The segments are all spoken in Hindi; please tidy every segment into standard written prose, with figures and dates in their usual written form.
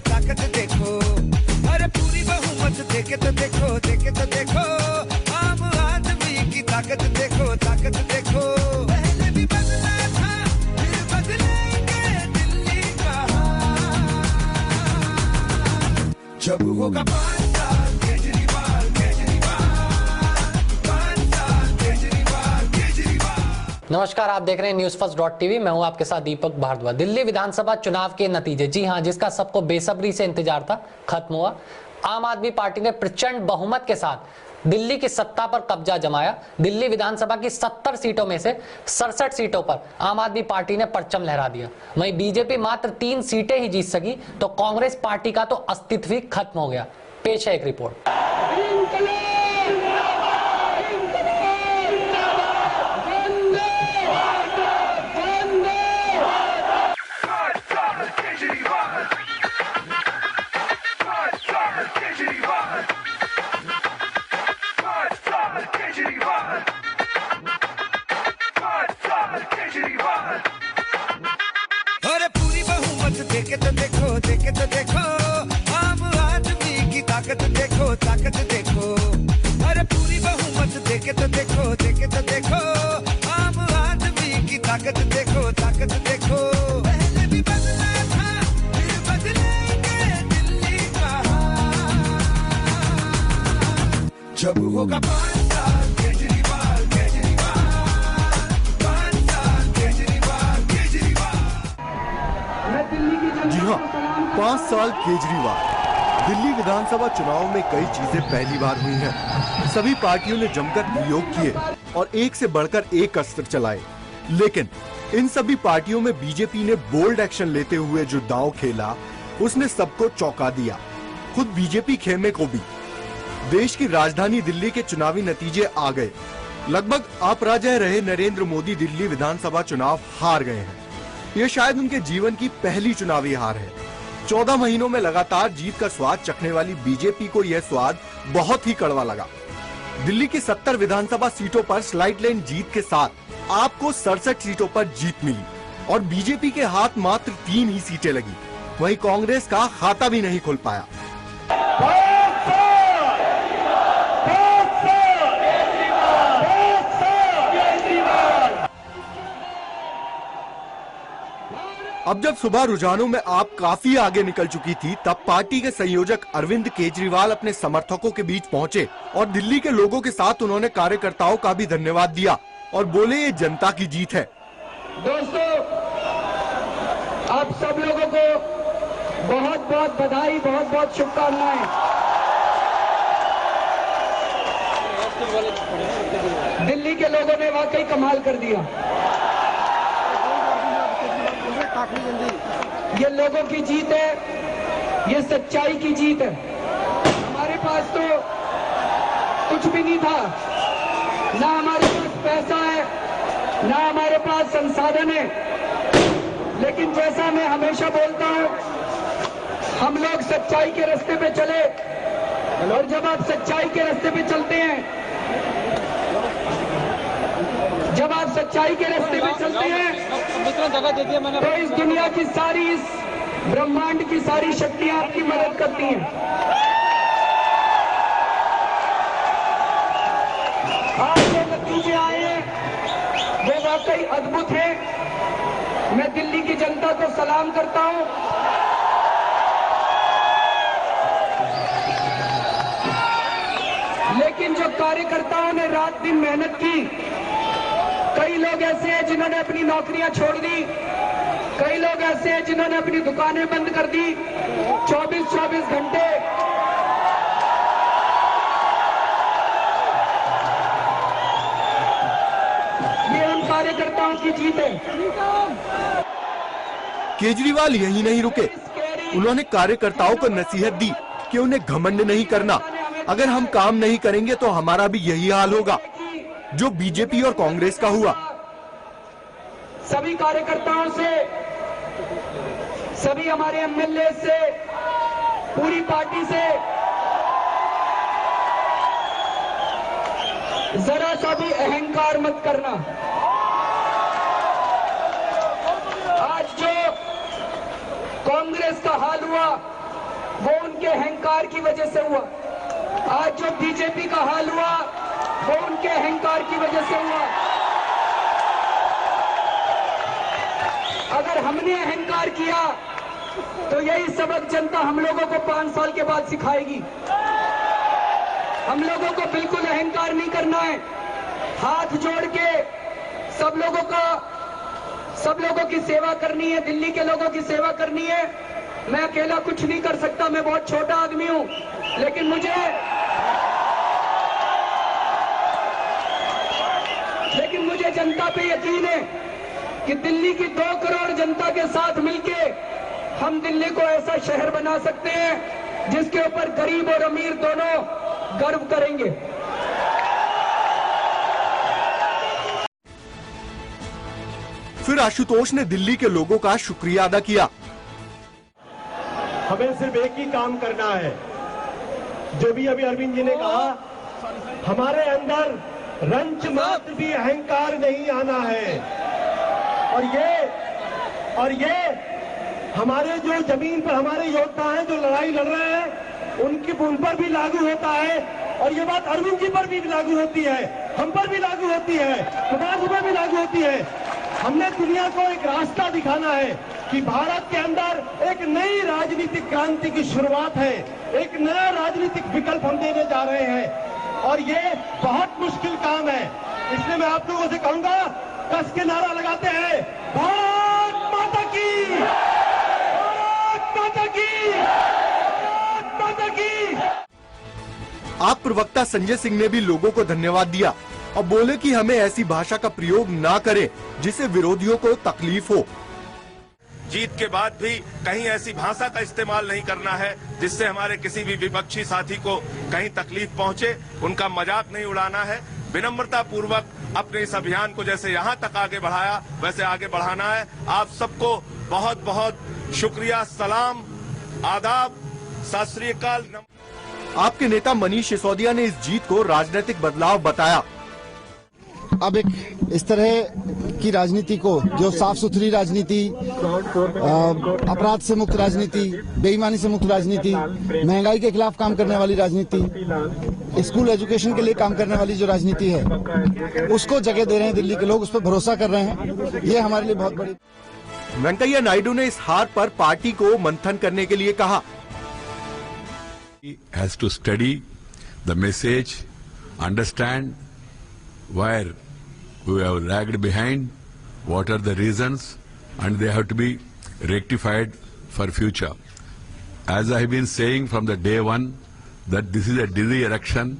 ताकत देखो, अरे पूरी बहुमत देके तो देखो, देके तो देखो, आम आदमी की ताकत देखो, ताकत देखो। पहले भी बदला था, फिर बदलेंगे दिल्ली का हाल। जब होगा 5 साल केजरीवाल, केजरीवाल, 5 साल केजरीवाल, केजरीवाल। नमस्कार, आप देख रहे हैं NewsFirst.tv। मैं हूं आपके साथ दीपक भारद्वाज। दिल्ली विधानसभा चुनाव के नतीजे, जी हां, जिसका सबको बेसब्री से इंतजार था, खत्म हुआ। आम आदमी पार्टी ने प्रचंड बहुमत के साथ दिल्ली की सत्ता पर कब्जा जमाया। दिल्ली विधानसभा की 70 सीटों में से 67 सीटों पर आम आदमी पार्टी ने परचम लहरा दिया। वहीं बीजेपी मात्र 3 सीटें ही जीत सकी तो कांग्रेस पार्टी का तो अस्तित्व ही खत्म हो गया। पेश है एक रिपोर्ट। अरे पूरी बहुमत देके तो देखो, देके तो देखो, आम आदमी की ताकत देखो, ताकत देखो। अरे पूरी बहुमत देके तो देखो, देके तो देखो, आम आदमी की ताकत देखो, ताकत देखो। पहले भी बदला था, फिर बदलेंगे दिल्ली का हाल। जब होगा 5 साल केजरीवाल, केजरीवाल, 5 साल केजरीवाल, केजरीवाल। जी हाँ, 5 साल केजरीवाल। दिल्ली विधानसभा चुनाव में कई चीजें पहली बार हुई हैं। सभी पार्टियों ने जमकर प्रयोग किए और एक से बढ़कर एक अस्त्र चलाए, लेकिन इन सभी पार्टियों में बीजेपी ने बोल्ड एक्शन लेते हुए जो दांव खेला, उसने सबको चौंका दिया, खुद बीजेपी खेमे को भी। देश की राजधानी दिल्ली के चुनावी नतीजे आ गए। लगभग अपराजय रहे नरेंद्र मोदी दिल्ली विधानसभा चुनाव हार गए हैं। ये शायद उनके जीवन की पहली चुनावी हार है। 14 महीनों में लगातार जीत का स्वाद चखने वाली बीजेपी को यह स्वाद बहुत ही कड़वा लगा। दिल्ली की 70 विधानसभा सीटों पर स्लाइड लाइन जीत के साथ आपको 67 सीटों पर जीत मिली और बीजेपी के हाथ मात्र 3 ही सीटें लगी। वहीं कांग्रेस का खाता भी नहीं खुल पाया। अब जब सुबह रुझानों में आप काफी आगे निकल चुकी थी, तब पार्टी के संयोजक अरविंद केजरीवाल अपने समर्थकों के बीच पहुंचे और दिल्ली के लोगों के साथ उन्होंने कार्यकर्ताओं का भी धन्यवाद दिया और बोले ये जनता की जीत है। दोस्तों, आप सब लोगों को बहुत बहुत बधाई, बहुत बहुत शुभकामनाएं। दिल्ली के लोगों ने वाकई कमाल कर दिया। ये लोगों की जीत है, ये सच्चाई की जीत है। हमारे पास तो कुछ भी नहीं था, ना हमारे पास पैसा है, ना हमारे पास संसाधन है, लेकिन जैसा मैं हमेशा बोलता हूं, हम लोग सच्चाई के रास्ते पे चले और जब आप सच्चाई के रास्ते पे चलते हैं, जब आप सच्चाई के रास्ते पे चलते हैं तो इस दुनिया की सारी, इस ब्रह्मांड की सारी शक्तियां आपकी मदद करती हैं। आज जो नतीजे आए हैं वो वाकई अद्भुत है। मैं दिल्ली की जनता को सलाम करता हूं। लेकिन जो कार्यकर्ताओं ने रात दिन मेहनत की, कई लोग ऐसे हैं जिन्होंने अपनी नौकरियां छोड़ दी, कई लोग ऐसे हैं जिन्होंने अपनी दुकानें बंद कर दी। 24-24 घंटे ये उन कार्यकर्ताओं की जीत है। केजरीवाल यही नहीं रुके, उन्होंने कार्यकर्ताओं को नसीहत दी कि उन्हें घमंड नहीं करना। अगर हम काम नहीं करेंगे तो हमारा भी यही हाल होगा जो बीजेपी और कांग्रेस का हुआ। सभी कार्यकर्ताओं से, सभी हमारे एमएलए से, पूरी पार्टी से जरा सा भी अहंकार मत करना। आज जो कांग्रेस का हाल हुआ, अहंकार की वजह से हुआ। आज जो बीजेपी का हाल हुआ वो उनके अहंकार की वजह से हुआ। अगर हमने अहंकार किया तो यही सबक जनता हम लोगों को 5 साल के बाद सिखाएगी। हम लोगों को बिल्कुल अहंकार नहीं करना है। हाथ जोड़ के सब लोगों की सेवा करनी है, दिल्ली के लोगों की सेवा करनी है। मैं अकेला कुछ नहीं कर सकता, मैं बहुत छोटा आदमी हूं, लेकिन मुझे जनता पे यकीन है कि दिल्ली की 2 करोड़ जनता के साथ मिलके हम दिल्ली को ऐसा शहर बना सकते हैं जिसके ऊपर गरीब और अमीर दोनों गर्व करेंगे। फिर आशुतोष ने दिल्ली के लोगों का शुक्रिया अदा किया। हमें सिर्फ एक ही काम करना है, जो भी अभी अरविंद जी ने कहा, हमारे अंदर रंच मात्र भी अहंकार नहीं आना है। और ये हमारे जो जमीन पर हमारे योद्धा हैं जो लड़ाई लड़ रहे हैं उन पर भी लागू होता है। और ये बात अरविंद जी पर भी लागू होती है, हम पर भी लागू होती है, प्रकाश पर भी लागू होती है। हमने दुनिया को एक रास्ता दिखाना है कि भारत के अंदर एक नई राजनीतिक क्रांति की शुरुआत है, एक नया राजनीतिक विकल्प हम देने जा रहे हैं। और ये बहुत मुश्किल काम है, इसलिए मैं आप लोगों से कहूंगा, कस के नारा लगाते हैं, भारत माता की, भारत माता की, भारत माता की। आप प्रवक्ता संजय सिंह ने भी लोगों को धन्यवाद दिया और बोले कि हमें ऐसी भाषा का प्रयोग ना करें जिससे विरोधियों को तकलीफ हो। जीत के बाद भी कहीं ऐसी भाषा का इस्तेमाल नहीं करना है जिससे हमारे किसी भी विपक्षी साथी को कहीं तकलीफ पहुंचे, उनका मजाक नहीं उड़ाना है। विनम्रता पूर्वक अपने इस अभियान को जैसे यहां तक आगे बढ़ाया वैसे आगे बढ़ाना है। आप सबको बहुत बहुत शुक्रिया, सलाम, आदाब, सत श्री अकाल। आपके नेता मनीष सिसोदिया ने इस जीत को राजनीतिक बदलाव बताया। अब एक इस तरह की राजनीति को, जो साफ सुथरी राजनीति, अपराध से मुक्त राजनीति, बेईमानी से मुक्त राजनीति, महंगाई के खिलाफ काम करने वाली राजनीति, स्कूल एजुकेशन के लिए काम करने वाली जो राजनीति है, उसको जगह दे रहे हैं दिल्ली के लोग, उस पर भरोसा कर रहे हैं। ये हमारे लिए बहुत बड़ी। वेंकैया नायडू ने इस हार पर पार्टी को मंथन करने के लिए कहा। Has to study the message, understand where we have lagged behind, what are the reasons, and they have to be rectified for future. As I have been saying from the day one, that this is a Delhi election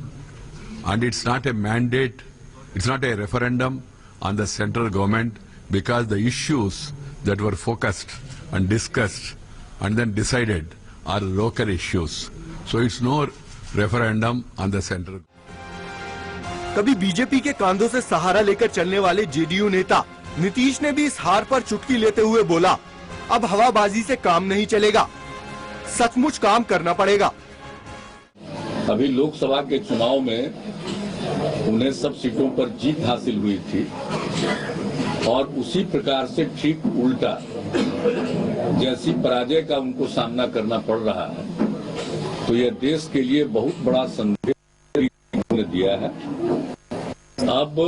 and it's not a mandate, it's not a referendum on the central government, because the issues that were focused and discussed and then decided are local issues. So it's no referendum on the central. कभी बीजेपी के कांधों से सहारा लेकर चलने वाले जेडीयू नेता नीतीश ने भी इस हार पर चुटकी लेते हुए बोला, अब हवाबाजी से काम नहीं चलेगा, सचमुच काम करना पड़ेगा। अभी लोकसभा के चुनाव में उन्हें सब सीटों पर जीत हासिल हुई थी और उसी प्रकार से ठीक उल्टा जैसी पराजय का उनको सामना करना पड़ रहा है, तो यह देश के लिए बहुत बड़ा संदेश उन्होंने दिया है। अब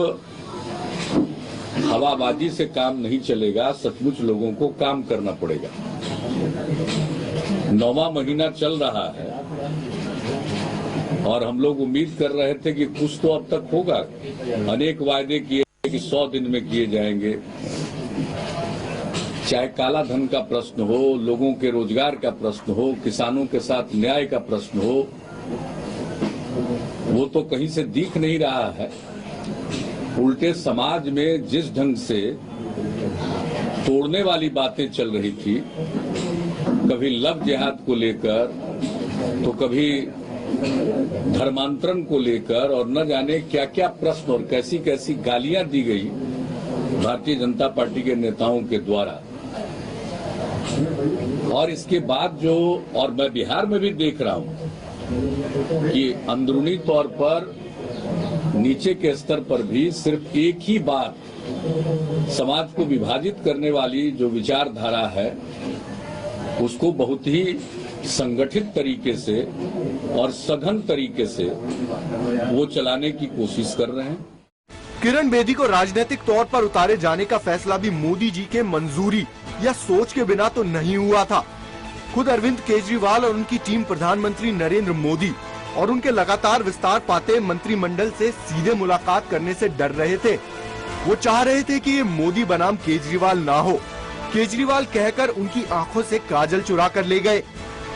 हवाबाजी से काम नहीं चलेगा, सचमुच लोगों को काम करना पड़ेगा। 9वां महीना चल रहा है और हम लोग उम्मीद कर रहे थे कि कुछ तो अब तक होगा। अनेक वायदे किए कि 100 दिन में किए जाएंगे, चाहे काला धन का प्रश्न हो, लोगों के रोजगार का प्रश्न हो, किसानों के साथ न्याय का प्रश्न हो, वो तो कहीं से दिख नहीं रहा है। उल्टे समाज में जिस ढंग से तोड़ने वाली बातें चल रही थी, कभी लव जिहाद को लेकर तो कभी धर्मांतरण को लेकर और न जाने क्या क्या प्रश्न और कैसी कैसी गालियां दी गई भारतीय जनता पार्टी के नेताओं के द्वारा। और इसके बाद जो, और मैं बिहार में भी देख रहा हूं कि अंदरूनी तौर पर नीचे के स्तर पर भी सिर्फ एक ही बात समाज को विभाजित करने वाली जो विचारधारा है उसको बहुत ही संगठित तरीके से और सघन तरीके से वो चलाने की कोशिश कर रहे हैं। किरण बेदी को राजनीतिक तौर पर उतारे जाने का फैसला भी मोदी जी के मंजूरी या सोच के बिना तो नहीं हुआ था। खुद अरविंद केजरीवाल और उनकी टीम प्रधानमंत्री नरेंद्र मोदी और उनके लगातार विस्तार पाते मंत्रिमंडल से सीधे मुलाकात करने से डर रहे थे। वो चाह रहे थे कि ये मोदी बनाम केजरीवाल ना हो। केजरीवाल कहकर उनकी आंखों से काजल चुरा कर ले गए।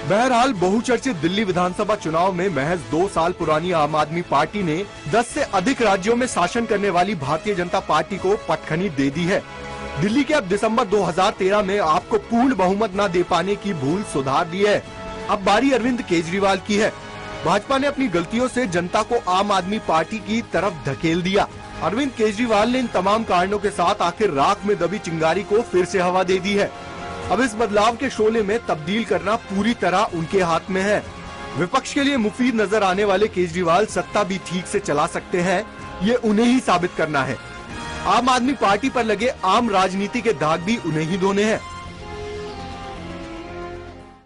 बहरहाल बहुचर्चित दिल्ली विधानसभा चुनाव में महज 2 साल पुरानी आम आदमी पार्टी ने 10 से अधिक राज्यों में शासन करने वाली भारतीय जनता पार्टी को पटखनी दे दी है। दिल्ली के अब दिसंबर 2013 में आपको पूर्ण बहुमत न दे पाने की भूल सुधार दी है। अब बारी अरविंद केजरीवाल की है। भाजपा ने अपनी गलतियों से जनता को आम आदमी पार्टी की तरफ धकेल दिया। अरविंद केजरीवाल ने इन तमाम कारणों के साथ आखिर राख में दबी चिंगारी को फिर से हवा दे दी है। अब इस बदलाव के शोले में तब्दील करना पूरी तरह उनके हाथ में है। विपक्ष के लिए मुफीद नजर आने वाले केजरीवाल सत्ता भी ठीक से चला सकते हैं, ये उन्हें ही साबित करना है। आम आदमी पार्टी पर लगे आम राजनीति के दाग भी उन्हें ही धोने हैं।